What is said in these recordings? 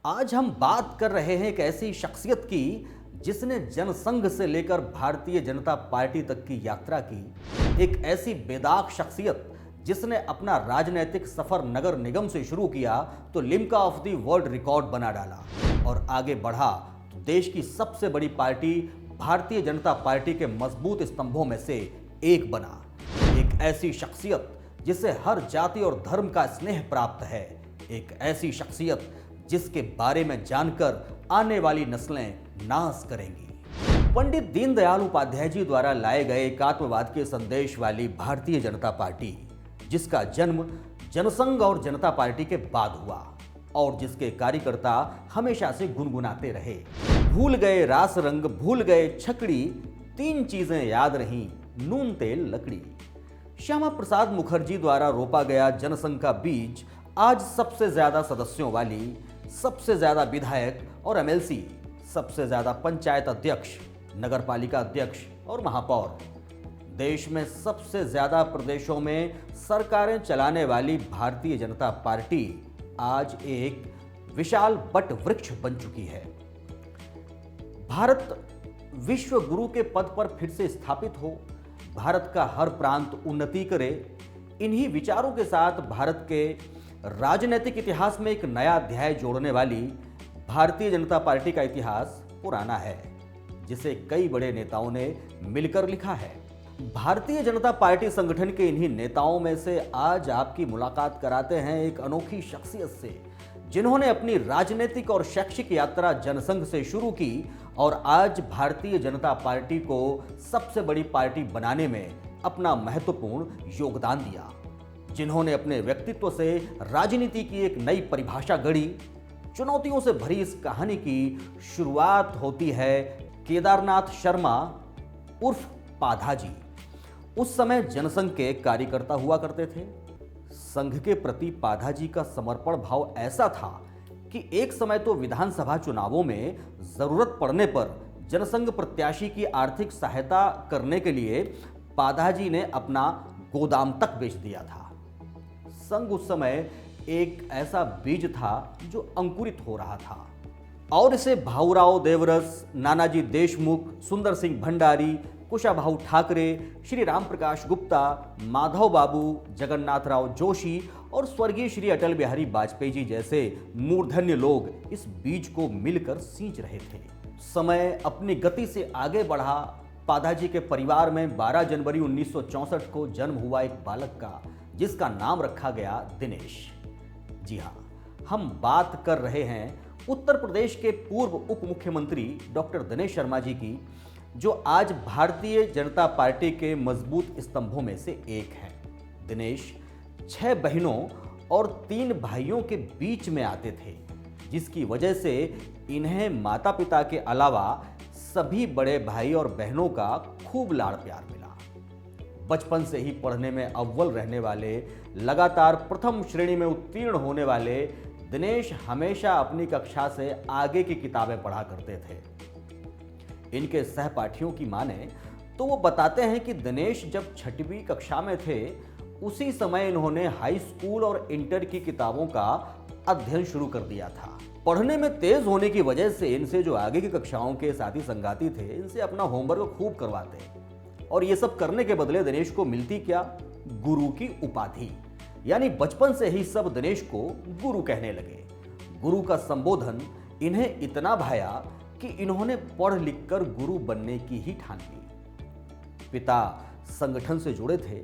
आज हम बात कर रहे हैं एक ऐसी शख्सियत की जिसने जनसंघ से लेकर भारतीय जनता पार्टी तक की यात्रा की। एक ऐसी बेदाग शख्सियत जिसने अपना राजनीतिक सफर नगर निगम से शुरू किया तो Limca of the world record बना डाला और आगे बढ़ा तो देश की सबसे बड़ी पार्टी भारतीय जनता पार्टी के मजबूत स्तंभों में से एक बना। एक ऐसी शख्सियत जिसे हर जाति और धर्म का स्नेह प्राप्त है। एक ऐसी शख्सियत जिसके बारे में जानकर आने वाली नस्लें नाज करेंगी। पंडित दीनदयाल उपाध्याय जी द्वारा लाए गए एकात्मवाद के संदेश वाली भारतीय जनता पार्टी, जिसका जन्म जनसंघ और जनता पार्टी के बाद हुआ और जिसके कार्यकर्ता हमेशा से गुनगुनाते रहे, भूल गए रास रंग, भूल गए छकड़ी, तीन चीजें याद रहीं, नून तेल लकड़ी। श्यामा प्रसाद मुखर्जी द्वारा रोपा गया जनसंघ का बीज आज सबसे ज्यादा सदस्यों वाली, सबसे ज्यादा विधायक और एमएलसी, सबसे ज्यादा पंचायत अध्यक्ष, नगरपालिका अध्यक्ष और महापौर, देश में सबसे ज्यादा प्रदेशों में सरकारें चलाने वाली भारतीय जनता पार्टी आज एक विशाल बट वृक्ष बन चुकी है। भारत विश्व गुरु के पद पर फिर से स्थापित हो, भारत का हर प्रांत उन्नति करे, इन्हीं विचारों के साथ भारत के राजनीतिक इतिहास में एक नया अध्याय जोड़ने वाली भारतीय जनता पार्टी का इतिहास पुराना है, जिसे कई बड़े नेताओं ने मिलकर लिखा है। भारतीय जनता पार्टी संगठन के इन्हीं नेताओं में से आज आपकी मुलाकात कराते हैं एक अनोखी शख्सियत से, जिन्होंने अपनी राजनीतिक और शैक्षिक यात्रा जनसंघ से शुरू की और आज भारतीय जनता पार्टी को सबसे बड़ी पार्टी बनाने में अपना महत्वपूर्ण योगदान दिया, जिन्होंने अपने व्यक्तित्व से राजनीति की एक नई परिभाषा गढ़ी। चुनौतियों से भरी इस कहानी की शुरुआत होती है केदारनाथ शर्मा उर्फ पाधाजी। उस समय जनसंघ के कार्यकर्ता हुआ करते थे। संघ के प्रति पाधाजी का समर्पण भाव ऐसा था कि एक समय तो विधानसभा चुनावों में जरूरत पड़ने पर जनसंघ प्रत्याशी की आर्थिक सहायता करने के लिए पाधाजी ने अपना गोदाम तक बेच दिया था। संघ उस समय एक ऐसा बीज था जो अंकुरित हो रहा था और इसे भाऊराव देवरस, नानाजी देशमुख, सुंदर सिंह भंडारी, कुशाभाऊ ठाकरे, श्री राम प्रकाश गुप्ता, माधव बाबू, जगन्नाथराव जोशी और स्वर्गीय श्री अटल बिहारी वाजपेयी जी जैसे मूर्धन्य लोग इस बीज को मिलकर सींच रहे थे। समय अपनी गति से आगे बढ़ा। पाधाजी के परिवार में 12 जनवरी 1964 को जन्म हुआ एक बालक का, जिसका नाम रखा गया दिनेश। जी हाँ, हम बात कर रहे हैं उत्तर प्रदेश के पूर्व उप मुख्यमंत्री डॉक्टर दिनेश शर्मा जी की, जो आज भारतीय जनता पार्टी के मजबूत स्तंभों में से एक हैं। दिनेश 6 बहनों और 3 भाइयों के बीच में आते थे, जिसकी वजह से इन्हें माता पिता के अलावा सभी बड़े भाई और बहनों का खूब लाड़ प्यार मिला। बचपन से ही पढ़ने में अव्वल रहने वाले, लगातार प्रथम श्रेणी में उत्तीर्ण होने वाले दिनेश हमेशा अपनी कक्षा से आगे की किताबें पढ़ा करते थे। इनके सहपाठियों की माने तो वो बताते हैं कि दिनेश जब 6वीं कक्षा में थे, उसी समय इन्होंने हाई स्कूल और इंटर की किताबों का अध्ययन शुरू कर दिया था। पढ़ने में तेज होने की वजह से इनसे जो आगे की कक्षाओं के साथी संगाती थे, इनसे अपना होमवर्क खूब करवाते और ये सब करने के बदले दिनेश को मिलती क्या? गुरु की उपाधि। यानी बचपन से ही सब दिनेश को गुरु कहने लगे। गुरु का संबोधन इन्हें इतना भाया कि इन्होंने पढ़ लिख कर गुरु बनने की ही ठान ली। पिता संगठन से जुड़े थे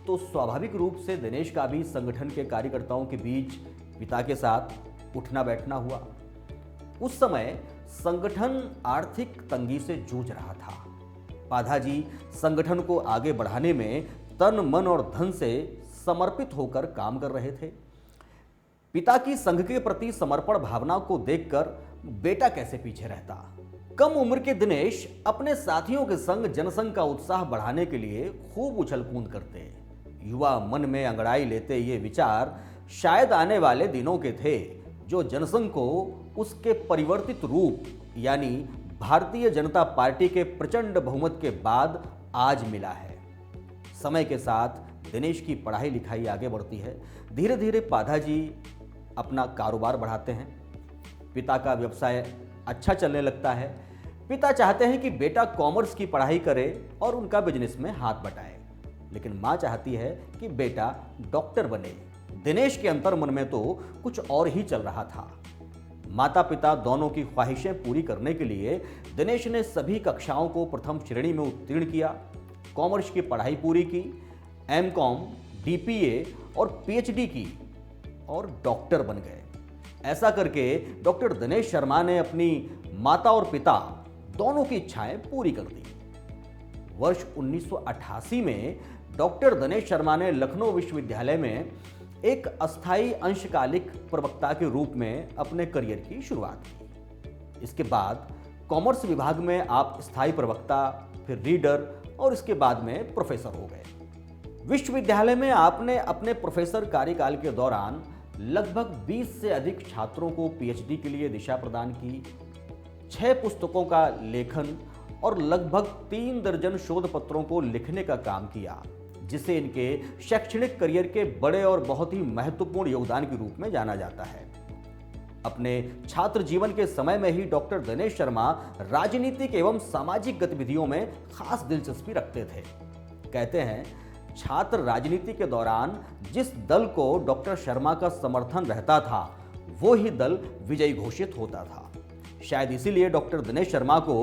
तो स्वाभाविक रूप से दिनेश का भी संगठन के कार्यकर्ताओं के बीच पिता के साथ उठना बैठना हुआ। उस समय संगठन आर्थिक तंगी से जूझ रहा था। पाधाजी संगठन को आगे बढ़ाने में तन मन और धन से समर्पित होकर काम कर रहे थे। पिता की संघ के प्रति समर्पण भावना को देखकर बेटा कैसे पीछे रहता। कम उम्र के दिनेश अपने साथियों के संग जनसंघ का उत्साह बढ़ाने के लिए खूब उछल कूद करते। युवा मन में अंगड़ाई लेते ये विचार शायद आने वाले दिनों के थे, जो जनसंघ को उसके परिवर्तित रूप यानी भारतीय जनता पार्टी के प्रचंड बहुमत के बाद आज मिला है। समय के साथ दिनेश की पढ़ाई लिखाई आगे बढ़ती है। धीरे धीरे पाधाजी अपना कारोबार बढ़ाते हैं। पिता का व्यवसाय अच्छा चलने लगता है। पिता चाहते हैं कि बेटा कॉमर्स की पढ़ाई करे और उनका बिजनेस में हाथ बटाए, लेकिन माँ चाहती है कि बेटा डॉक्टर बने। दिनेश के अंतर मन में तो कुछ और ही चल रहा था। माता पिता दोनों की ख्वाहिशें पूरी करने के लिए दिनेश ने सभी कक्षाओं को प्रथम श्रेणी में उत्तीर्ण किया, कॉमर्स की पढ़ाई पूरी की, एमकॉम, डीपीए और पीएचडी की और डॉक्टर बन गए। ऐसा करके डॉक्टर दिनेश शर्मा ने अपनी माता और पिता दोनों की इच्छाएं पूरी कर दी। वर्ष 1988 में डॉक्टर दिनेश शर्मा ने लखनऊ विश्वविद्यालय में एक अस्थायी अंशकालिक प्रवक्ता के रूप में अपने करियर की शुरुआत की। इसके बाद कॉमर्स विभाग में आप स्थायी प्रवक्ता, फिर रीडर और इसके बाद में प्रोफेसर हो गए। विश्वविद्यालय में आपने अपने प्रोफेसर कार्यकाल के दौरान लगभग 20 से अधिक छात्रों को पीएचडी के लिए दिशा प्रदान की, 6 पुस्तकों का लेखन और लगभग 3 दर्जन शोध पत्रों को लिखने का काम किया, जिसे इनके शैक्षणिक करियर के बड़े और बहुत ही महत्वपूर्ण योगदान के रूप में जाना जाता है। अपने छात्र जीवन के समय में ही डॉक्टर दिनेश शर्मा राजनीतिक एवं सामाजिक गतिविधियों में खास दिलचस्पी रखते थे। कहते हैं, छात्र राजनीति के दौरान जिस दल को डॉक्टर शर्मा का समर्थन रहता था, वो ही दल विजयी घोषित होता था। शायद इसीलिए डॉक्टर दिनेश शर्मा को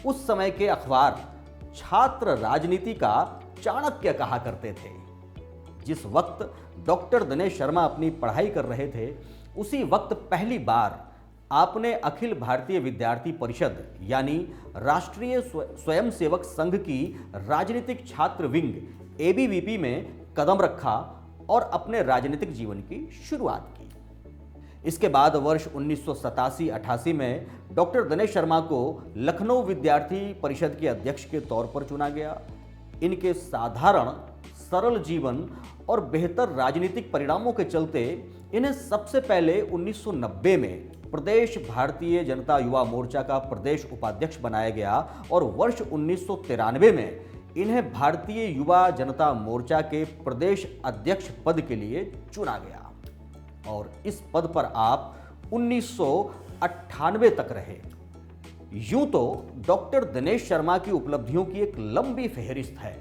उस समय के अखबार छात्र राजनीति का चाणक्य कहा करते थे। जिस वक्त डॉक्टर दिनेश शर्मा अपनी पढ़ाई कर रहे थे, उसी वक्त पहली बार आपने अखिल भारतीय विद्यार्थी परिषद यानी राष्ट्रीय स्वयंसेवक संघ की राजनीतिक छात्र विंग एबीवीपी में कदम रखा और अपने राजनीतिक जीवन की शुरुआत की। इसके बाद वर्ष 1987-88 में डॉक्टर दिनेश शर्मा को लखनऊ विद्यार्थी परिषद के अध्यक्ष के तौर पर चुना गया। इनके साधारण, सरल जीवन और बेहतर राजनीतिक परिणामों के चलते इन्हें सबसे पहले 1990 में प्रदेश भारतीय जनता युवा मोर्चा का प्रदेश उपाध्यक्ष बनाया गया और वर्ष 1993 में इन्हें भारतीय युवा जनता मोर्चा के प्रदेश अध्यक्ष पद के लिए चुना गया और इस पद पर आप 1998 तक रहे। यूं तो डॉक्टर दिनेश शर्मा की उपलब्धियों की एक लंबी फहरिस्त है,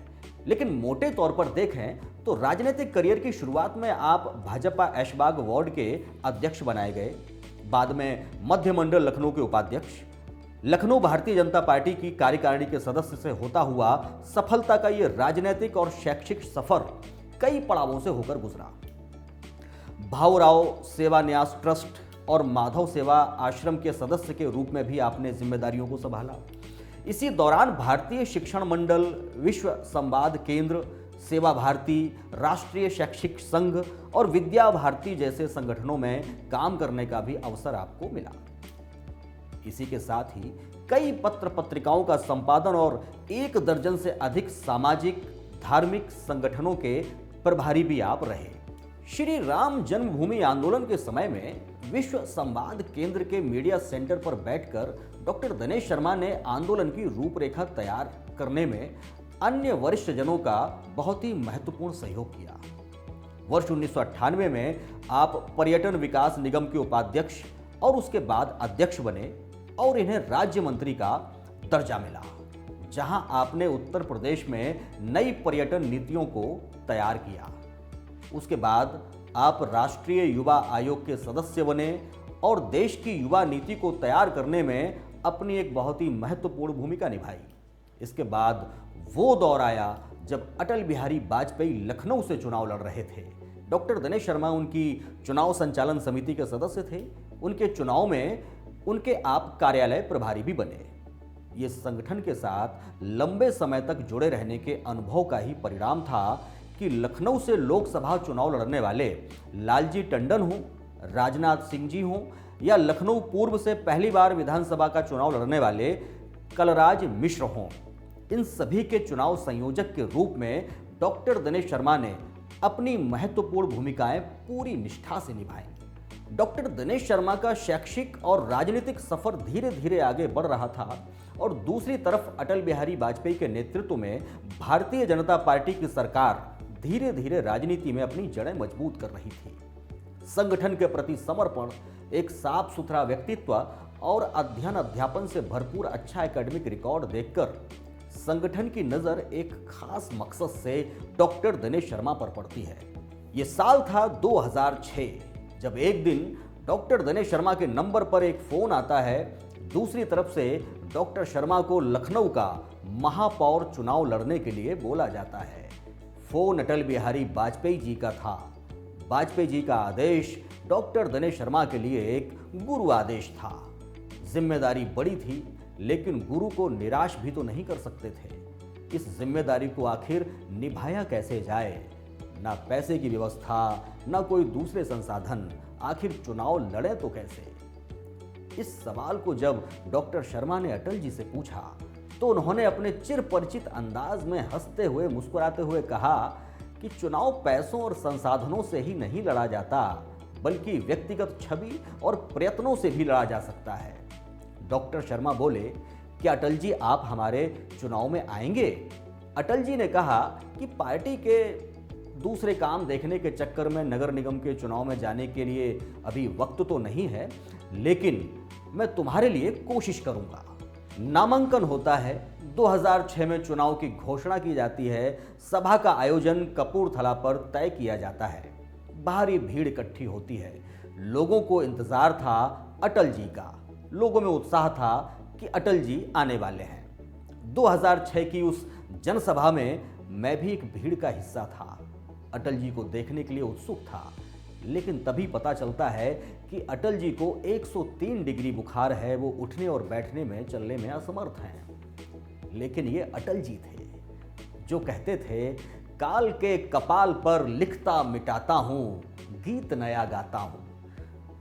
लेकिन मोटे तौर पर देखें तो राजनीतिक करियर की शुरुआत में आप भाजपा ऐशबाग वार्ड के अध्यक्ष बनाए गए, बाद में मध्य मंडल लखनऊ के उपाध्यक्ष, लखनऊ भारतीय जनता पार्टी की कार्यकारिणी के सदस्य से होता हुआ सफलता का ये राजनीतिक और शैक्षिक सफर कई पड़ावों से होकर गुजरा। भाऊराव सेवा न्यास ट्रस्ट और माधव सेवा आश्रम के सदस्य के रूप में भी आपने जिम्मेदारियों को संभाला। इसी दौरान भारतीय शिक्षण मंडल, विश्व संवाद केंद्र, सेवा भारती, राष्ट्रीय शैक्षिक संघ और विद्या भारती जैसे संगठनों में काम करने का भी अवसर आपको मिला। इसी के साथ ही कई पत्र पत्रिकाओं का संपादन और 1 दर्जन से अधिक सामाजिक धार्मिक संगठनों के प्रभारी भी आप रहे। श्री राम जन्मभूमि आंदोलन के समय में विश्व संवाद केंद्र के मीडिया सेंटर पर बैठकर डॉक्टर दिनेश शर्मा ने आंदोलन की रूपरेखा तैयार करने में अन्य वरिष्ठ जनों का बहुत ही महत्वपूर्ण सहयोग किया। वर्ष 1998 में आप पर्यटन विकास निगम के उपाध्यक्ष और उसके बाद अध्यक्ष बने और इन्हें राज्य मंत्री का दर्जा मिला, जहां आपने उत्तर प्रदेश में नई पर्यटन नीतियों को तैयार किया। उसके बाद आप राष्ट्रीय युवा आयोग के सदस्य बने और देश की युवा नीति को तैयार करने में अपनी एक बहुत ही महत्वपूर्ण भूमिका निभाई। इसके बाद वो दौर आया जब अटल बिहारी वाजपेयी लखनऊ से चुनाव लड़ रहे थे। डॉक्टर दिनेश शर्मा उनकी चुनाव संचालन समिति के सदस्य थे। उनके चुनाव में उनके आप कार्यालय प्रभारी भी बने। ये संगठन के साथ लंबे समय तक जुड़े रहने के अनुभव का ही परिणाम था कि लखनऊ से लोकसभा चुनाव लड़ने वाले लालजी टंडन हों, राजनाथ सिंह जी हों या लखनऊ पूर्व से पहली बार विधानसभा का चुनाव लड़ने वाले कलराज मिश्र हों, इन सभी के चुनाव संयोजक के रूप में डॉक्टर दिनेश शर्मा ने अपनी महत्वपूर्ण भूमिकाएं पूरी निष्ठा से निभाई। डॉक्टर दिनेश शर्मा का शैक्षिक और राजनीतिक सफर धीरे धीरे आगे बढ़ रहा था और दूसरी तरफ अटल बिहारी वाजपेयी के नेतृत्व में भारतीय जनता पार्टी की सरकार धीरे धीरे राजनीति में अपनी जड़ें मजबूत कर रही थी। संगठन के प्रति समर्पण, एक साफ सुथरा व्यक्तित्व और अध्ययन अध्यापन से भरपूर अच्छा एकेडमिक रिकॉर्ड देखकर संगठन की नजर एक खास मकसद से डॉक्टर दिनेश शर्मा पर पड़ती है। ये साल था 2006, जब एक दिन डॉक्टर दिनेश शर्मा के नंबर पर एक फोन आता है। दूसरी तरफ से डॉक्टर शर्मा को लखनऊ का महापौर चुनाव लड़ने के लिए बोला जाता है। फोन अटल बिहारी वाजपेयी जी का था। वाजपेयी जी का आदेश डॉक्टर दिनेश शर्मा के लिए एक गुरु आदेश था। जिम्मेदारी बड़ी थी, लेकिन गुरु को निराश भी तो नहीं कर सकते थे। इस जिम्मेदारी को आखिर निभाया कैसे जाए? ना पैसे की व्यवस्था, ना कोई दूसरे संसाधन, आखिर चुनाव लड़े तो कैसे? इस सवाल को जब डॉक्टर शर्मा ने अटल जी से पूछा तो उन्होंने अपने चिर परिचित अंदाज में हंसते हुए मुस्कुराते हुए कहा कि चुनाव पैसों और संसाधनों से ही नहीं लड़ा जाता, बल्कि व्यक्तिगत छवि और प्रयत्नों से भी लड़ा जा सकता है। डॉक्टर शर्मा बोले, क्या अटल जी आप हमारे चुनाव में आएंगे? अटल जी ने कहा कि पार्टी के दूसरे काम देखने के चक्कर में नगर निगम के चुनाव में जाने के लिए अभी वक्त तो नहीं है, लेकिन मैं तुम्हारे लिए कोशिश करूंगा। नामांकन होता है, 2006 में चुनाव की घोषणा की जाती है, सभा का आयोजन कपूरथला पर तय किया जाता है। भारी भीड़ इकट्ठी होती है। लोगों को इंतजार था अटल जी का। लोगों में उत्साह था कि अटल जी आने वाले हैं। 2006 की उस जनसभा में मैं भी एक भीड़ का हिस्सा था। अटल जी को देखने के लिए उत्सुक था, लेकिन तभी पता चलता है कि अटल जी को 103 डिग्री बुखार है। वो उठने और बैठने में, चलने में असमर्थ हैं। लेकिन ये अटल जी थे जो कहते थे, काल के कपाल पर लिखता मिटाता हूं, गीत नया गाता हूं।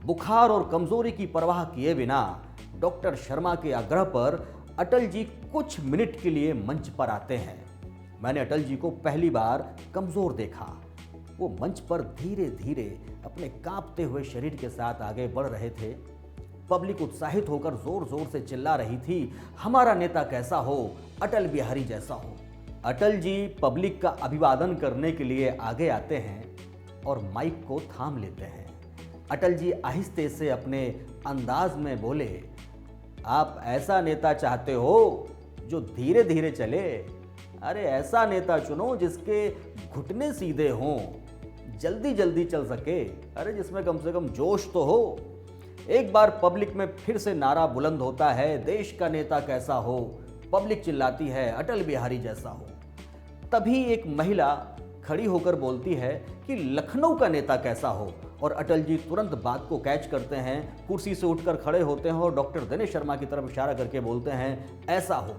बुखार और कमजोरी की परवाह किए बिना डॉक्टर शर्मा के आग्रह पर अटल जी कुछ मिनट के लिए मंच पर आते हैं। मैंने अटल जी को पहली बार कमजोर देखा। वो मंच पर धीरे धीरे अपने कांपते हुए शरीर के साथ आगे बढ़ रहे थे। पब्लिक उत्साहित होकर जोर जोर से चिल्ला रही थी, हमारा नेता कैसा हो, अटल बिहारी जैसा हो। अटल जी पब्लिक का अभिवादन करने के लिए आगे आते हैं और माइक को थाम लेते हैं। अटल जी आहिस्ते से अपने अंदाज में बोले, आप ऐसा नेता चाहते हो जो धीरे धीरे चले? अरे ऐसा नेता चुनो जिसके घुटने सीधे हों, जल्दी जल्दी चल सके। अरे जिसमें कम से कम जोश तो हो। एक बार पब्लिक में फिर से नारा बुलंद होता है, देश का नेता कैसा हो। पब्लिक चिल्लाती है, अटल बिहारी जैसा हो। तभी एक महिला खड़ी होकर बोलती है कि लखनऊ का नेता कैसा हो, और अटल जी तुरंत बात को कैच करते हैं, कुर्सी से उठकर खड़े होते हैं और डॉक्टर दिनेश शर्मा की तरफ इशारा करके बोलते हैं, ऐसा हो।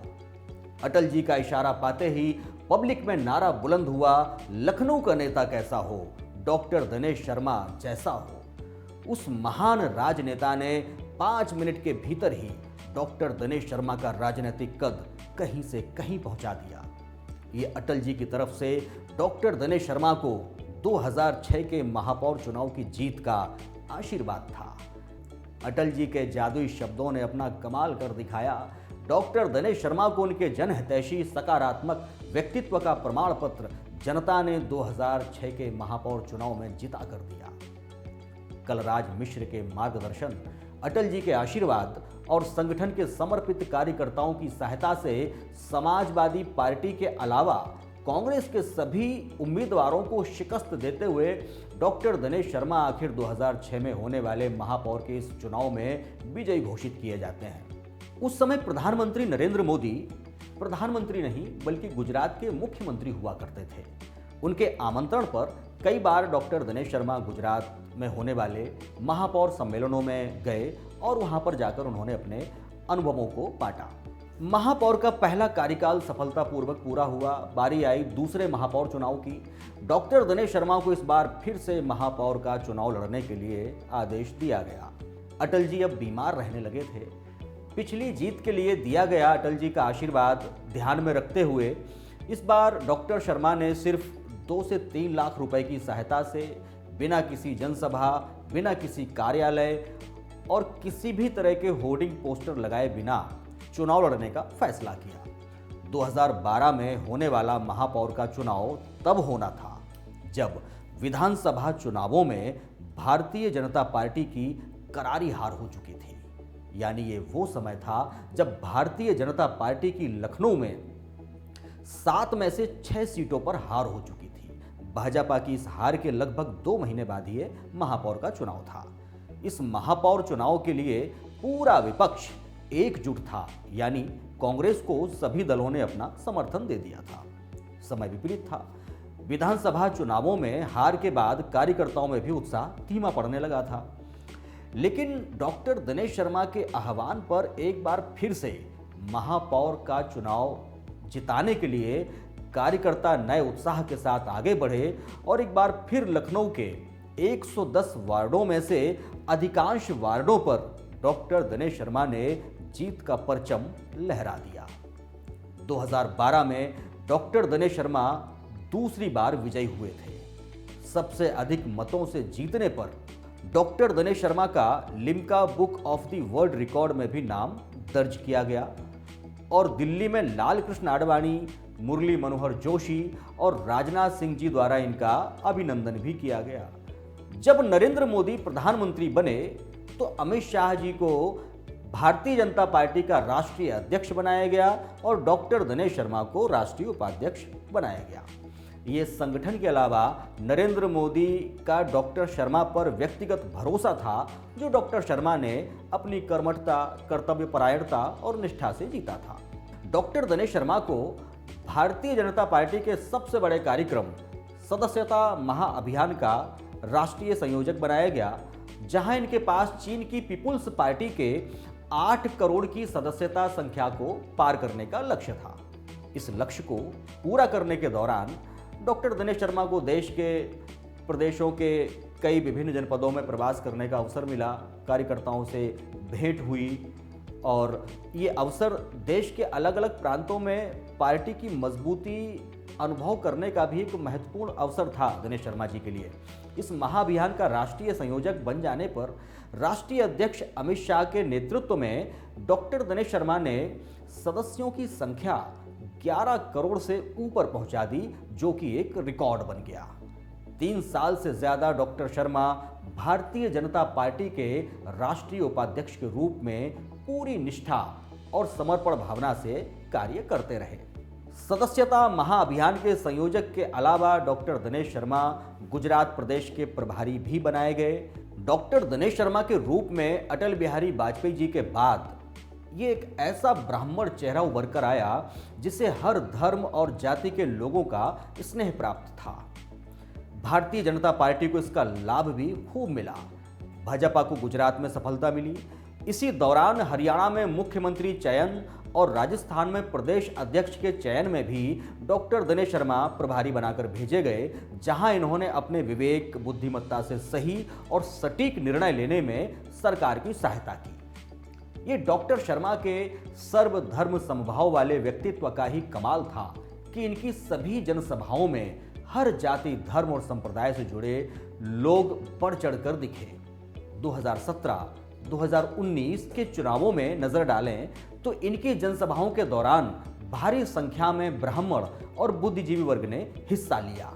अटल जी का इशारा पाते ही पब्लिक में नारा बुलंद हुआ, लखनऊ का नेता कैसा हो, डॉक्टर दिनेश शर्मा जैसा हो। उस महान राजनेता ने 5 मिनट के भीतर ही डॉक्टर दिनेश शर्मा का राजनीतिक कद कहीं से कहीं पहुंचा दिया। ये अटल जी की तरफ से डॉक्टर दिनेश शर्मा को 2006 के महापौर चुनाव की जीत का आशीर्वाद था। अटल जी के जादुई शब्दों ने अपना कमाल कर दिखाया। डॉक्टर दिनेश शर्मा को उनके जनहितैषी सकारात्मक व्यक्तित्व का प्रमाण पत्र जनता ने 2006 के महापौर चुनाव में जिता कर दिया। कलराज मिश्र के मार्गदर्शन, अटल जी के आशीर्वाद और संगठन के समर्पित कार्यकर्ताओं की सहायता से समाजवादी पार्टी के अलावा कांग्रेस के सभी उम्मीदवारों को शिकस्त देते हुए डॉक्टर दिनेश शर्मा आखिर 2006 में होने वाले महापौर के इस चुनाव में विजयी घोषित किए जाते हैं। उस समय प्रधानमंत्री नरेंद्र मोदी प्रधानमंत्री नहीं बल्कि गुजरात के मुख्यमंत्री हुआ करते थे। उनके आमंत्रण पर कई बार डॉक्टर दिनेश शर्मा गुजरात में होने वाले महापौर सम्मेलनों में गए और वहां पर जाकर उन्होंने अपने अनुभवों को बांटा। महापौर का पहला कार्यकाल सफलतापूर्वक पूरा हुआ। बारी आई दूसरे महापौर चुनाव की। डॉक्टर दिनेश शर्मा को इस बार फिर से महापौर का चुनाव लड़ने के लिए आदेश दिया गया। अटल जी अब बीमार रहने लगे थे। पिछली जीत के लिए दिया गया अटल जी का आशीर्वाद ध्यान में रखते हुए इस बार डॉक्टर शर्मा ने सिर्फ 2 से 3 लाख रुपए की सहायता से बिना किसी जनसभा, बिना किसी कार्यालय और किसी भी तरह के होर्डिंग पोस्टर लगाए बिना चुनाव लड़ने का फैसला किया। 2012 में होने वाला महापौर का चुनाव तब होना था जब विधानसभा चुनावों में भारतीय जनता पार्टी की करारी हार हो चुकी थी। यानी ये वो समय था जब भारतीय जनता पार्टी की लखनऊ में 7 में से 6 सीटों पर हार हो चुकी थी। भाजपा की इस हार के लगभग 2 महीने बाद ही महापौर का चुनाव था। इस महापौर चुनाव के लिए पूरा विपक्ष एकजुट था, यानी कांग्रेस को सभी दलों ने अपना समर्थन दे दिया था। समय विपरीत था। विधानसभा चुनावों में हार के बाद कार्यकर्ताओं में भी उत्साह धीमा पड़ने लगा था। लेकिन डॉक्टर दिनेश शर्मा के आह्वान पर एक बार फिर से महापौर का चुनाव जिताने के लिए कार्यकर्ता नए उत्साह के साथ आगे बढ़े और एक बार फिर लखनऊ के 110 वार्डों में से अधिकांश वार्डों पर डॉक्टर दिनेश शर्मा ने जीत का परचम लहरा दिया। 2012 में डॉक्टर दिनेश शर्मा दूसरी बार विजयी हुए थे। सबसे अधिक मतों से जीतने पर डॉक्टर दिनेश शर्मा का Limca book of the world record में भी नाम दर्ज किया गया और दिल्ली में लाल कृष्ण आडवाणी, मुरली मनोहर जोशी और राजनाथ सिंह जी द्वारा इनका अभिनंदन भी किया गया। जब नरेंद्र मोदी प्रधानमंत्री बने तो अमित शाह जी को भारतीय जनता पार्टी का राष्ट्रीय अध्यक्ष बनाया गया और डॉक्टर दिनेश शर्मा को राष्ट्रीय उपाध्यक्ष बनाया गया। ये संगठन के अलावा नरेंद्र मोदी का डॉक्टर शर्मा पर व्यक्तिगत भरोसा था, जो डॉक्टर शर्मा ने अपनी कर्मठता, कर्तव्यपरायणता और निष्ठा से जीता था। डॉक्टर दिनेश शर्मा को भारतीय जनता पार्टी के सबसे बड़े कार्यक्रम सदस्यता महाअभियान का राष्ट्रीय संयोजक बनाया गया, जहां इनके पास चीन की पीपुल्स पार्टी के 8 करोड़ की सदस्यता संख्या को पार करने का लक्ष्य था। इस लक्ष्य को पूरा करने के दौरान डॉक्टर दिनेश शर्मा को देश के प्रदेशों के कई विभिन्न जनपदों में प्रवास करने का अवसर मिला, कार्यकर्ताओं से भेंट हुई और ये अवसर देश के अलग अलग प्रांतों में पार्टी की मजबूती अनुभव करने का भी एक महत्वपूर्ण अवसर था दिनेश शर्मा जी के लिए। इस महाअभियान का राष्ट्रीय संयोजक बन जाने पर राष्ट्रीय अध्यक्ष अमित शाह के नेतृत्व में डॉक्टर दिनेश शर्मा ने सदस्यों की संख्या 11 करोड़ से ऊपर पहुंचा दी, जो कि एक रिकॉर्ड बन गया। 3 साल से ज्यादा डॉक्टर शर्मा भारतीय जनता पार्टी के राष्ट्रीय उपाध्यक्ष के रूप में पूरी निष्ठा और समर्पण भावना से कार्य करते रहे। सदस्यता महाअभियान के संयोजक के अलावा डॉक्टर दिनेश शर्मा गुजरात प्रदेश के प्रभारी भी बनाए गए। डॉक्टर दिनेश शर्मा के रूप में अटल बिहारी वाजपेयी जी के बाद ये एक ऐसा ब्राह्मण चेहरा उभर कर आया जिसे हर धर्म और जाति के लोगों का स्नेह प्राप्त था। भारतीय जनता पार्टी को इसका लाभ भी खूब मिला। भाजपा को गुजरात में सफलता मिली। इसी दौरान हरियाणा में मुख्यमंत्री चयन और राजस्थान में प्रदेश अध्यक्ष के चयन में भी डॉक्टर दिनेश शर्मा प्रभारी बनाकर भेजे गए, जहां इन्होंने अपने विवेक, बुद्धिमत्ता से सही और सटीक निर्णय लेने में सरकार की सहायता की। ये डॉक्टर शर्मा के सर्वधर्म समभाव वाले व्यक्तित्व का ही कमाल था कि इनकी सभी जनसभाओं में हर जाति, धर्म और संप्रदाय से जुड़े लोग बढ़ चढ़कर दिखे। 2017-2019 के चुनावों में नजर डालें तो इनकी जनसभाओं के दौरान भारी संख्या में ब्राह्मण और बुद्धिजीवी वर्ग ने हिस्सा लिया।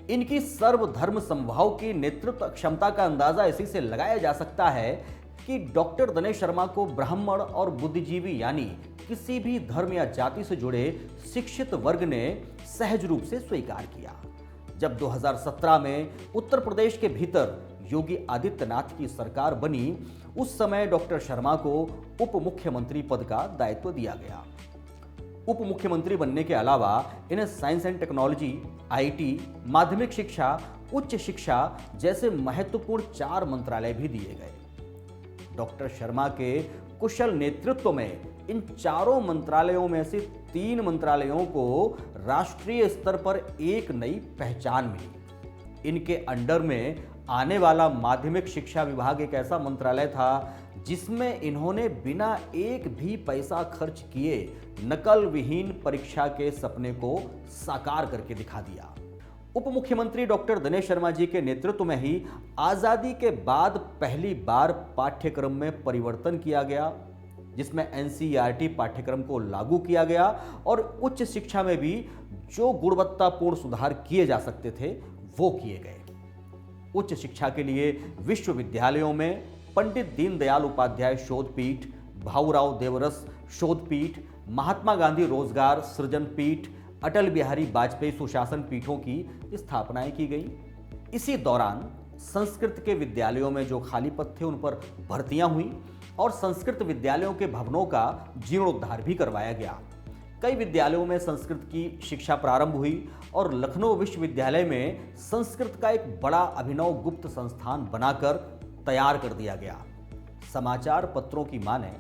इनकी सर्वधर्म समभाव की नेतृत्व क्षमता का अंदाजा इसी से लगाया जा सकता है कि डॉक्टर दिनेश शर्मा को ब्राह्मण और बुद्धिजीवी यानी किसी भी धर्म या जाति से जुड़े शिक्षित वर्ग ने सहज रूप से स्वीकार किया। जब 2017 में उत्तर प्रदेश के भीतर योगी आदित्यनाथ की सरकार बनी, उस समय डॉक्टर शर्मा को उप मुख्यमंत्री पद का दायित्व दिया गया। उप मुख्यमंत्री बनने के अलावा इन्हें साइंस एंड टेक्नोलॉजी, आईटी, माध्यमिक शिक्षा, उच्च शिक्षा जैसे महत्वपूर्ण 4 मंत्रालय भी दिए गए। डॉक्टर शर्मा के कुशल नेतृत्व में इन 4 मंत्रालयों में से 3 मंत्रालयों को राष्ट्रीय स्तर पर एक नई पहचान मिली। इनके अंडर में आने वाला माध्यमिक शिक्षा विभाग एक ऐसा मंत्रालय था जिसमें इन्होंने बिना एक भी पैसा खर्च किए नकल विहीन परीक्षा के सपने को साकार करके दिखा दिया। उप मुख्यमंत्री डॉक्टर दिनेश शर्मा जी के नेतृत्व में ही आजादी के बाद पहली बार पाठ्यक्रम में परिवर्तन किया गया, जिसमें एनसीईआरटी पाठ्यक्रम को लागू किया गया और उच्च शिक्षा में भी जो गुणवत्तापूर्ण सुधार किए जा सकते थे वो किए गए। उच्च शिक्षा के लिए विश्वविद्यालयों में पंडित दीनदयाल उपाध्याय शोध पीठ, भाऊराव देवरस शोध पीठ, महात्मा गांधी रोजगार सृजन पीठ, अटल बिहारी वाजपेयी सुशासन पीठों की स्थापनाएं की गई। इसी दौरान संस्कृत के विद्यालयों में जो खाली पद थे उन पर भर्तियां हुई और संस्कृत विद्यालयों के भवनों का जीर्णोद्धार भी करवाया गया। कई विद्यालयों में संस्कृत की शिक्षा प्रारंभ हुई और लखनऊ विश्वविद्यालय में संस्कृत का एक बड़ा अभिनव गुप्त संस्थान बनाकर तैयार कर दिया गया। समाचार पत्रों की माने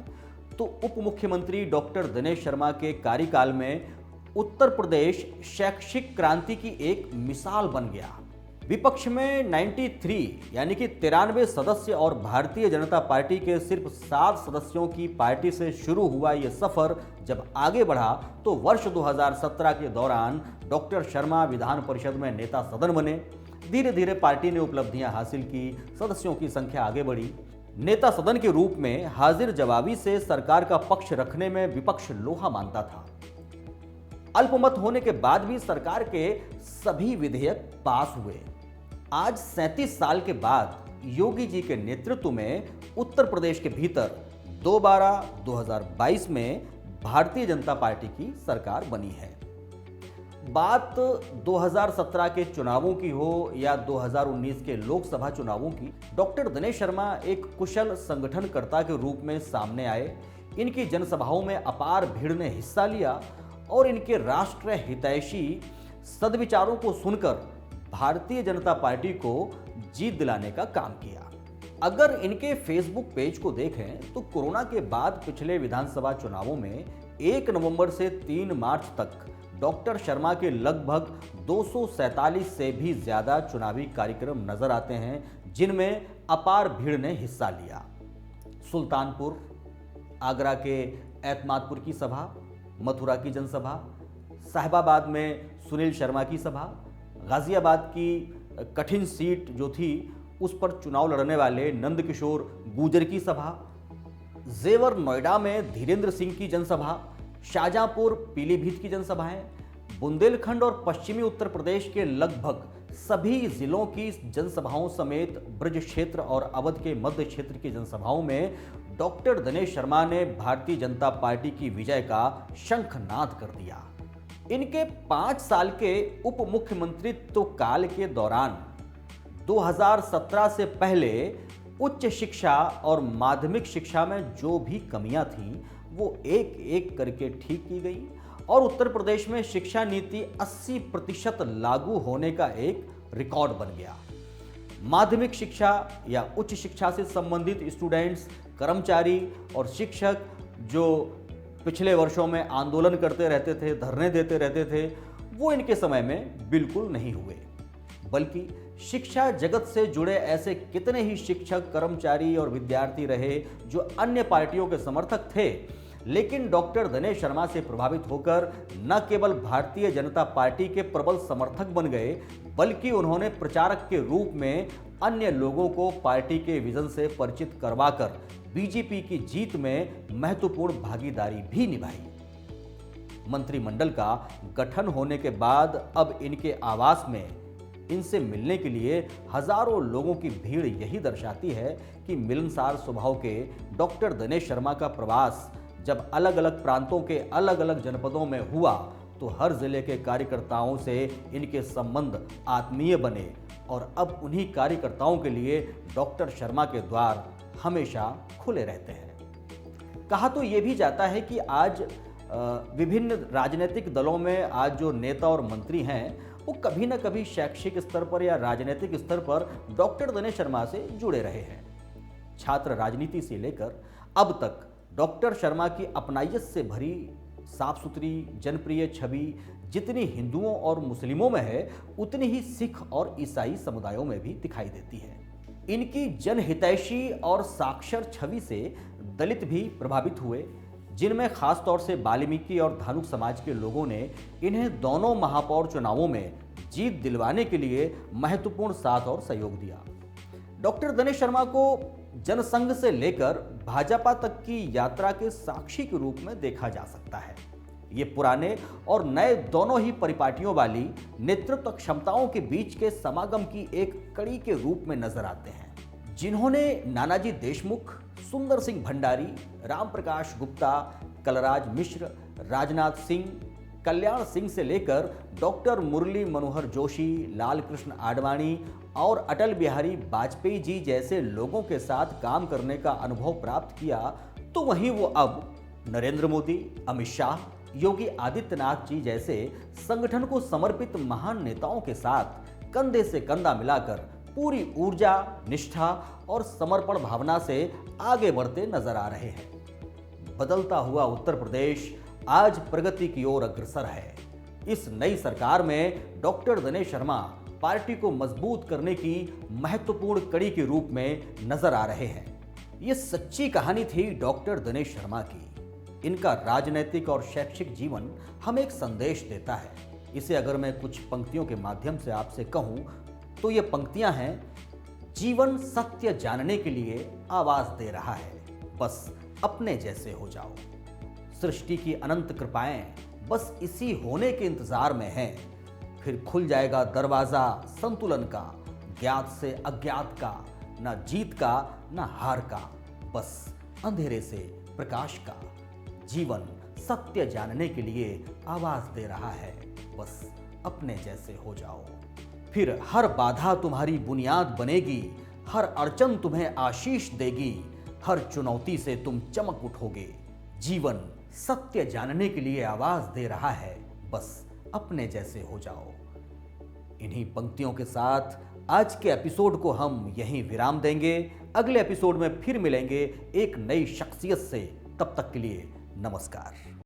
तो उप मुख्यमंत्री डॉक्टर दिनेश शर्मा के कार्यकाल में उत्तर प्रदेश शैक्षिक क्रांति की एक मिसाल बन गया। विपक्ष में 93 यानी कि 93 सदस्य और भारतीय जनता पार्टी के सिर्फ 7 सदस्यों की पार्टी से शुरू हुआ ये सफर जब आगे बढ़ा तो वर्ष 2017 के दौरान डॉक्टर शर्मा विधान परिषद में नेता सदन बने। धीरे धीरे पार्टी ने उपलब्धियां हासिल की, सदस्यों की संख्या आगे बढ़ी। नेता सदन के रूप में हाजिर जवाबी से सरकार का पक्ष रखने में विपक्ष लोहा मानता था। अल्पमत होने के बाद भी सरकार के सभी विधेयक पास हुए। आज 37 साल के बाद योगी जी के नेतृत्व में उत्तर प्रदेश के भीतर 2/12/2022 में भारतीय जनता पार्टी की सरकार बनी है। बात 2017 के चुनावों की हो या 2019 के लोकसभा चुनावों की, डॉक्टर दिनेश शर्मा एक कुशल संगठनकर्ता के रूप में सामने आए। इनकी जनसभाओं में अपार भीड़ ने हिस्सा लिया और इनके राष्ट्र हितैषी सद्विचारों को सुनकर भारतीय जनता पार्टी को जीत दिलाने का काम किया। अगर इनके फेसबुक पेज को देखें तो कोरोना के बाद पिछले विधानसभा चुनावों में 1 नवंबर से 3 मार्च तक डॉक्टर शर्मा के लगभग 247 से भी ज्यादा चुनावी कार्यक्रम नजर आते हैं, जिनमें अपार भीड़ ने हिस्सा लिया। सुल्तानपुर, आगरा के एतमादपुर की सभा, मथुरा की जनसभा, साहिबाबाद में सुनील शर्मा की सभा, गाजियाबाद की कठिन सीट जो थी उस पर चुनाव लड़ने वाले नंदकिशोर गुर्जर की सभा, जेवर नोएडा में धीरेन्द्र सिंह की जनसभा, शाहजहांपुर पीलीभीत की जनसभाएं, बुंदेलखंड और पश्चिमी उत्तर प्रदेश के लगभग सभी जिलों की जनसभाओं समेत ब्रज क्षेत्र और अवध के मध्य क्षेत्र की जनसभाओं में डॉक्टर दिनेश शर्मा ने भारतीय जनता पार्टी की विजय का शंखनाद कर दिया। इनके 5 साल के उप मुख्यमंत्रित्व काल के दौरान 2017 से पहले उच्च शिक्षा और माध्यमिक शिक्षा में जो भी कमियां थीं वो एक एक करके ठीक की गई और उत्तर प्रदेश में शिक्षा नीति 80% लागू होने का एक रिकॉर्ड बन गया। माध्यमिक शिक्षा या उच्च शिक्षा से संबंधित स्टूडेंट्स, कर्मचारी और शिक्षक जो पिछले वर्षों में आंदोलन करते रहते थे, धरने देते रहते थे, वो इनके समय में बिल्कुल नहीं हुए, बल्कि शिक्षा जगत से जुड़े ऐसे कितने ही शिक्षक, कर्मचारी और विद्यार्थी रहे जो अन्य पार्टियों के समर्थक थे, लेकिन डॉक्टर दिनेश शर्मा से प्रभावित होकर न केवल भारतीय जनता पार्टी के प्रबल समर्थक बन गए, बल्कि उन्होंने प्रचारक के रूप में अन्य लोगों को पार्टी के विजन से परिचित करवाकर बीजेपी की जीत में महत्वपूर्ण भागीदारी भी निभाई। मंत्रिमंडल का गठन होने के बाद अब इनके आवास में इनसे मिलने के लिए हजारों लोगों की भीड़ यही दर्शाती है कि मिलनसार स्वभाव के डॉक्टर दिनेश शर्मा का प्रवास जब अलग अलग प्रांतों के अलग अलग जनपदों में हुआ तो हर जिले के कार्यकर्ताओं से इनके संबंध आत्मीय बने और अब उन्हीं कार्यकर्ताओं के लिए डॉक्टर शर्मा के द्वार हमेशा खुले रहते हैं। कहा तो ये भी जाता है कि आज विभिन्न राजनीतिक दलों में आज जो नेता और मंत्री हैं वो कभी न कभी शैक्षिक स्तर पर या राजनीतिक स्तर पर डॉक्टर दिनेश शर्मा से जुड़े रहे हैं। छात्र राजनीति से लेकर अब तक डॉक्टर शर्मा की अपनायत से भरी साफ सुथरी जनप्रिय छवि जितनी हिंदुओं और मुस्लिमों में है उतनी ही सिख और ईसाई समुदायों में भी दिखाई देती है। इनकी जनहितैषी और साक्षर छवि से दलित भी प्रभावित हुए, जिनमें खासतौर से वाल्मीकि और धानुक समाज के लोगों ने इन्हें दोनों महापौर चुनावों में जीत दिलवाने के लिए महत्वपूर्ण साथ और सहयोग दिया। डॉक्टर दिनेश शर्मा को जनसंघ से लेकर भाजपा तक की यात्रा के साक्षी के रूप में देखा जा सकता है। ये पुराने और नए दोनों ही परिपाटियों वाली नेतृत्व क्षमताओं के बीच के समागम की एक कड़ी के रूप में नजर आते हैं। जिन्होंने नानाजी देशमुख, सुंदर सिंह भंडारी, राम प्रकाश गुप्ता, कलराज मिश्र, राजनाथ सिंह, कल्याण सिंह से लेकर डॉक्टर मुरली मनोहर जोशी, लाल कृष्ण आडवाणी और अटल बिहारी वाजपेयी जी जैसे लोगों के साथ काम करने का अनुभव प्राप्त किया, तो वहीं वो अब नरेंद्र मोदी, अमित शाह, योगी आदित्यनाथ जी जैसे संगठन को समर्पित महान नेताओं के साथ कंधे से कंधा मिलाकर पूरी ऊर्जा, निष्ठा और समर्पण भावना से आगे बढ़ते नजर आ रहे हैं। बदलता हुआ उत्तर प्रदेश आज प्रगति की ओर अग्रसर है। इस नई सरकार में डॉक्टर दिनेश शर्मा पार्टी को मजबूत करने की महत्वपूर्ण कड़ी के रूप में नजर आ रहे हैं। ये सच्ची कहानी थी डॉक्टर दिनेश शर्मा की। इनका राजनीतिक और शैक्षिक जीवन हमें एक संदेश देता है। इसे अगर मैं कुछ पंक्तियों के माध्यम से आपसे कहूं तो ये पंक्तियां हैं, जीवन सत्य जानने के लिए आवाज दे रहा है, बस अपने जैसे हो जाओ। सृष्टि की अनंत कृपाएं बस इसी होने के इंतजार में हैं। फिर खुल जाएगा दरवाजा संतुलन का, ज्ञात से अज्ञात का, ना जीत का ना हार का, बस अंधेरे से प्रकाश का। जीवन सत्य जानने के लिए आवाज दे रहा है, बस अपने जैसे हो जाओ। फिर हर बाधा तुम्हारी बुनियाद बनेगी, हर अड़चन तुम्हें आशीष देगी, हर चुनौती से तुम चमक उठोगे। जीवन सत्य जानने के लिए आवाज दे रहा है, बस अपने जैसे हो जाओ। इन्हीं पंक्तियों के साथ आज के एपिसोड को हम यहीं विराम देंगे। अगले एपिसोड में फिर मिलेंगे एक नई शख्सियत से। तब तक के लिए नमस्कार।